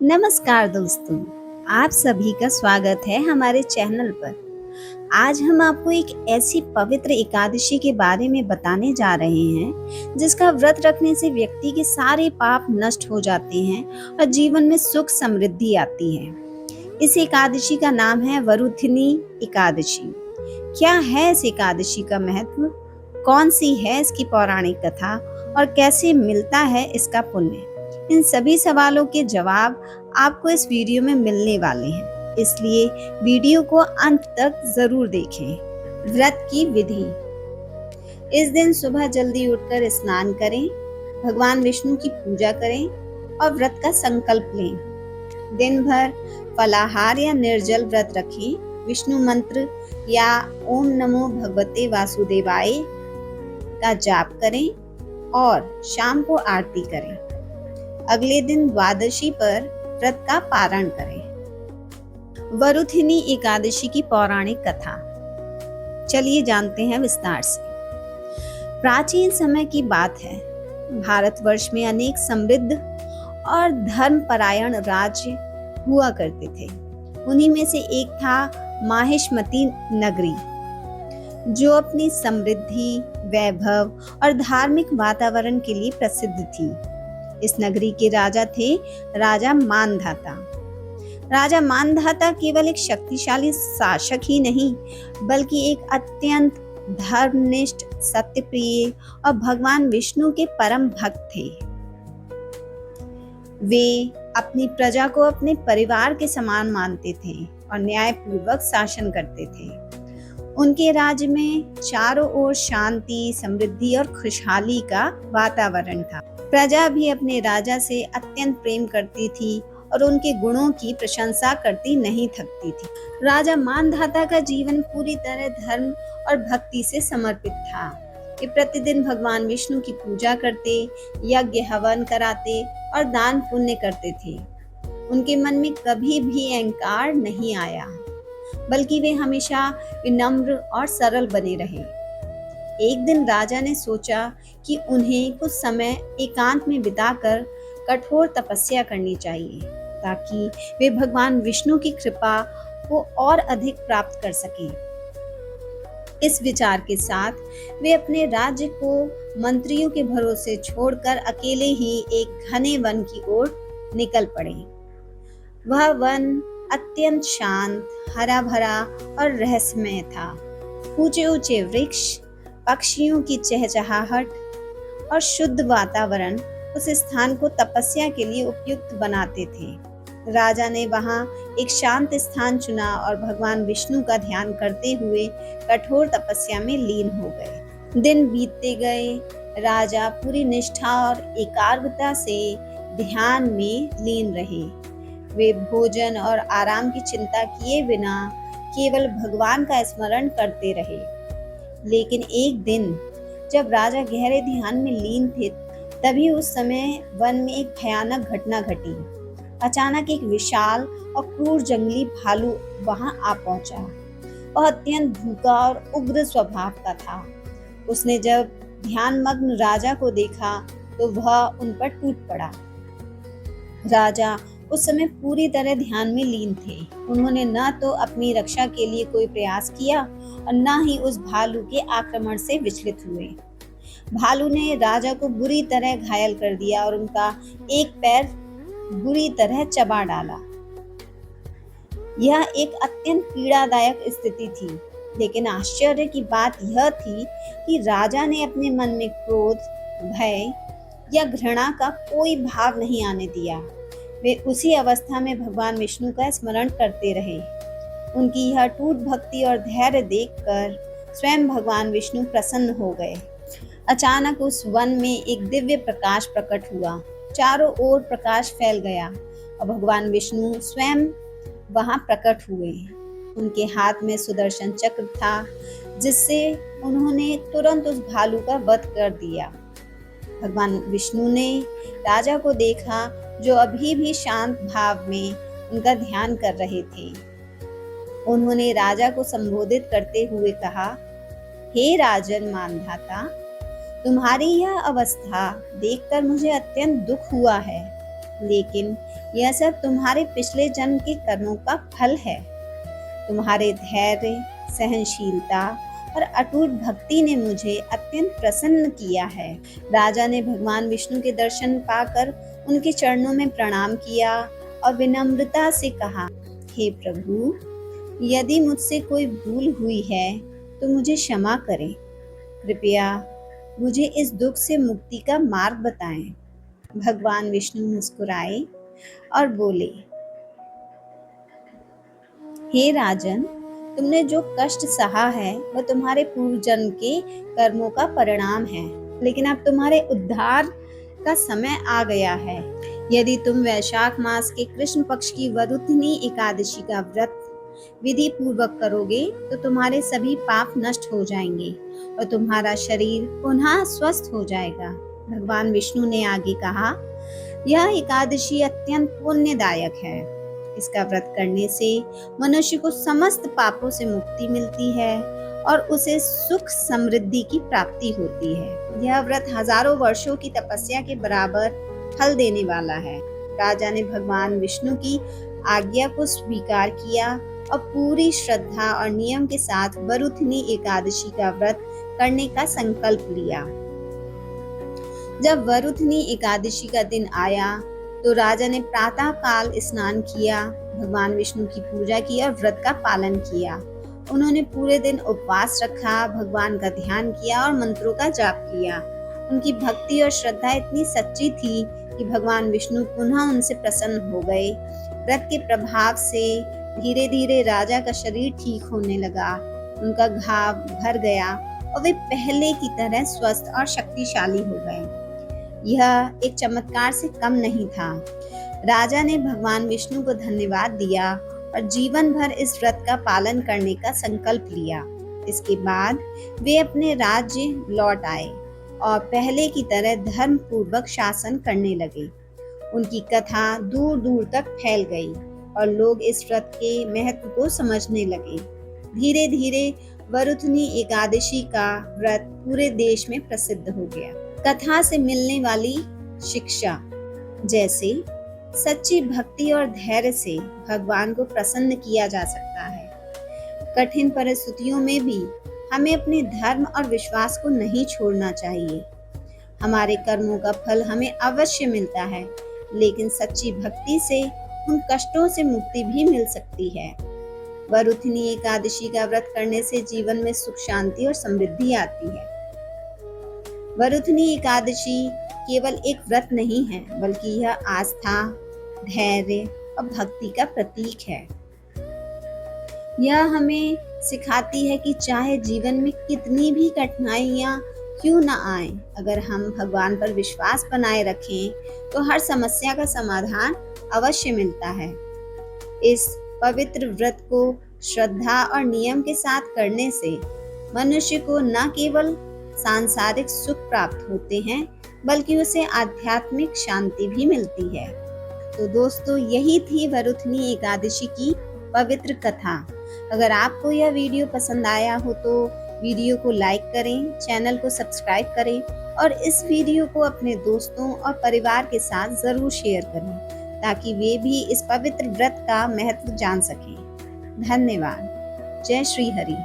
नमस्कार दोस्तों, आप सभी का स्वागत है हमारे चैनल पर। आज हम आपको एक ऐसी पवित्र एकादशी के बारे में बताने जा रहे हैं, जिसका व्रत रखने से व्यक्ति के सारे पाप नष्ट हो जाते हैं और जीवन में सुख समृद्धि आती है। इस एकादशी का नाम है वरुथिनी एकादशी। क्या है इस एकादशी का महत्व? कौन सी है इसकी पौराणिक कथा और कैसे मिलता है इसका पुण्य? इन सभी सवालों के जवाब आपको इस वीडियो में मिलने वाले हैं, इसलिए वीडियो को अंत तक जरूर देखें। व्रत की विधि। इस दिन सुबह जल्दी उठकर स्नान करें, भगवान विष्णु की पूजा करें और व्रत का संकल्प लें। दिन भर फलाहार या निर्जल व्रत रखें, विष्णु मंत्र या ओम नमो भगवते वासुदेवाय का जाप करें और शाम को आरती करें। अगले दिन द्वादशी पर व्रत का पारण करें। वरुथिनी एकादशी की पौराणिक कथा चलिए जानते हैं विस्तार से। प्राचीन समय की बात है, भारतवर्ष में अनेक समृद्ध और धर्मपरायण राज्य हुआ करते थे। उन्हीं में से एक था माहिष्मती नगरी, जो अपनी समृद्धि, वैभव और धार्मिक वातावरण के लिए प्रसिद्ध थी। इस नगरी के राजा थे राजा मानधाता। राजा मानधाता केवल एक शक्तिशाली शासक ही नहीं, बल्कि एक अत्यंत धर्मनिष्ठ, सत्यप्रिय और भगवान विष्णु के परम भक्त थे। वे अपनी प्रजा को अपने परिवार के समान मानते थे और न्यायपूर्वक शासन करते थे। उनके राज्य में चारों ओर शांति, समृद्धि और खुशहाली का वातावरण था। प्रजा भी अपने राजा से अत्यंत प्रेम करती थी और उनके गुणों की प्रशंसा करती नहीं थकती थी। राजा मानधाता का जीवन पूरी तरह धर्म और भक्ति से समर्पित था। वे प्रतिदिन भगवान विष्णु की पूजा करते, यज्ञ हवन कराते और दान पुण्य करते थे। उनके मन में कभी भी अहंकार नहीं आया, बल्कि वे हमेशा विनम्र और सरल बने रहे। एक दिन राजा ने सोचा कि उन्हें कुछ समय एकांत में बिताकर कठोर तपस्या करनी चाहिए, ताकि वे भगवान विष्णु की कृपा को और अधिक प्राप्त कर सकें। इस विचार के साथ वे अपने राज्य को मंत्रियों के भरोसे छोड़कर अकेले ही एक घने वन की ओर निकल पड़े। वह वन अत्यंत शांत, हरा भरा और रहस्यमय था। ऊंचे ऊंचे वृक्ष, पक्षियों की चहचहाहट और शुद्ध वातावरण उस स्थान को तपस्या के लिए उपयुक्त बनाते थे। राजा ने वहां एक शांत स्थान चुना और भगवान विष्णु का ध्यान करते हुए कठोर तपस्या में लीन हो गए। दिन बीतते गए, राजा पूरी निष्ठा और एकाग्रता से ध्यान में लीन रहे। वे भोजन और आराम की चिंता किए बिना केवल भगवान का स्मरण करते रहे। लेकिन एक दिन जब राजा गहरे ध्यान में लीन थे, तभी उस समय वन में एक भयानक घटना घटी। अचानक एक विशाल और क्रूर जंगली भालू वहां आ पहुंचा। वह अत्यंत भूखा और उग्र स्वभाव का था। उसने जब ध्यानमग्न राजा को देखा तो वह उन पर टूट पड़ा। राजा उस समय पूरी तरह ध्यान में लीन थे। उन्होंने न तो अपनी रक्षा के लिए कोई प्रयास किया और न ही उस भालू के आक्रमण से विचलित हुए। भालू ने राजा को बुरी तरह घायल कर दिया और उनका एक पैर बुरी तरह चबा डाला। यह एक अत्यंत पीड़ादायक स्थिति थी, लेकिन आश्चर्य की बात यह थी कि राजा ने अपने मन में क्रोध, भय या घृणा का कोई भाव नहीं आने दिया। वे उसी अवस्था में भगवान विष्णु का स्मरण करते रहे। उनकी यह टूट भक्ति और धैर्य देखकर स्वयं भगवान विष्णु प्रसन्न हो गए। अचानक उस वन में एक दिव्य प्रकाश प्रकट हुआ। चारों ओर प्रकाश फैल गया और भगवान विष्णु स्वयं वहां प्रकट हुए। उनके हाथ में सुदर्शन चक्र था, जिससे उन्होंने तुरंत उस भालू का वध कर दिया। भगवान विष्णु ने राजा को देखा, जो अभी भी शांत भाव में उनका ध्यान कर रहे थे। उन्होंने राजा को संबोधित करते हुए कहा, हे राजन मानधाता, तुम्हारी यह अवस्था देखकर मुझे अत्यंत दुख हुआ है। लेकिन यह सब तुम्हारे पिछले जन्म के कर्मों का फल है। तुम्हारे धैर्य, सहनशीलता और अटूट भक्ति ने मुझे अत्यंत प्रसन्न किया है। राजा ने भगवान विष्णु के दर्शन पाकर उनके चरणों में प्रणाम किया और विनम्रता से कहा, हे प्रभु, यदि मुझसे कोई भूल हुई है तो मुझे क्षमा करें। कृपया मुझे इस दुख से मुक्ति का मार्ग बताएं। भगवान विष्णु मुस्कुराए और बोले, हे राजन, तुमने जो कष्ट सहा है वह तुम्हारे पूर्व जन्म के कर्मों का परिणाम है, लेकिन अब तुम्हारे उद्धार का समय आ गया है। यदि तुम वैशाख मास के कृष्ण पक्ष की वरुथिनी एकादशी का व्रत विधि पूर्वक करोगे तो तुम्हारे सभी पाप नष्ट हो जाएंगे और तुम्हारा शरीर पुनः स्वस्थ हो जाएगा। भगवान विष्णु ने आगे कहा, यह एकादशी अत्यंत पुण्यदायक है। इसका व्रत करने से मनुष्य को समस्त पापों से मुक्ति मिलती है और उसे सुख समृद्धि की प्राप्ति होती है। यह व्रत हजारों वर्षों की तपस्या के बराबर फल देने वाला है। राजा ने भगवान विष्णु की आज्ञा को स्वीकार किया और पूरी श्रद्धा और नियम के साथ वरुथिनी एकादशी का व्रत करने का संकल्प लिया। जब वरुथिनी एकादशी का दिन आया तो राजा ने प्रातः काल स्नान किया, भगवान विष्णु की पूजा की और व्रत का पालन किया। उन्होंने पूरे दिन उपवास रखा, भगवान का ध्यान किया और मंत्रों का जाप किया। उनकी भक्ति और श्रद्धा इतनी सच्ची थी कि भगवान विष्णु पुनः उनसे प्रसन्न हो गए। व्रत के प्रभाव से धीरे धीरे राजा का शरीर ठीक होने लगा, उनका घाव भर गया और वे पहले की तरह स्वस्थ और शक्तिशाली हो गए। यह एक चमत्कार से कम नहीं था। राजा ने भगवान विष्णु को धन्यवाद दिया और जीवन भर इस व्रत का पालन करने का संकल्प लिया। इसके बाद वे अपने राज्य लौट आए और पहले की तरह धर्म पूर्वक शासन करने लगे। उनकी कथा दूर दूर तक फैल गई और लोग इस व्रत के महत्व को समझने लगे। धीरे धीरे वरुथिनी एकादशी का व्रत पूरे देश में प्रसिद्ध हो गया। कथा से मिलने वाली शिक्षा, जैसे सच्ची भक्ति और धैर्य से भगवान को प्रसन्न किया जा सकता है। कठिन परिस्थितियों में भी हमें अपने धर्म और विश्वास को नहीं छोड़ना चाहिए। हमारे कर्मों का फल हमें अवश्य मिलता है, लेकिन सच्ची भक्ति से उन कष्टों से मुक्ति भी मिल सकती है। वरुथिनी एकादशी का व्रत करने से जीवन में सुख, शांति और समृद्धि आती है। वरुथिनी एकादशी केवल एक व्रत नहीं है, बल्कि यह आस्था, धैर्य और भक्ति का प्रतीक है। यह हमें सिखाती है कि चाहे जीवन में कितनी भी कठिनाइयां क्यों न आए, अगर हम भगवान पर विश्वास बनाए रखें तो हर समस्या का समाधान अवश्य मिलता है। इस पवित्र व्रत को श्रद्धा और नियम के साथ करने से मनुष्य को न केवल सांसारिक सुख प्राप्त होते हैं, बल्कि उसे आध्यात्मिक शांति भी मिलती है। तो दोस्तों, यही थी वरुथिनी एकादशी की पवित्र कथा। अगर आपको यह वीडियो पसंद आया हो तो वीडियो को लाइक करें, चैनल को सब्सक्राइब करें और इस वीडियो को अपने दोस्तों और परिवार के साथ जरूर शेयर करें, ताकि वे भी इस पवित्र व्रत का महत्व जान सकें। धन्यवाद। जय श्री हरि।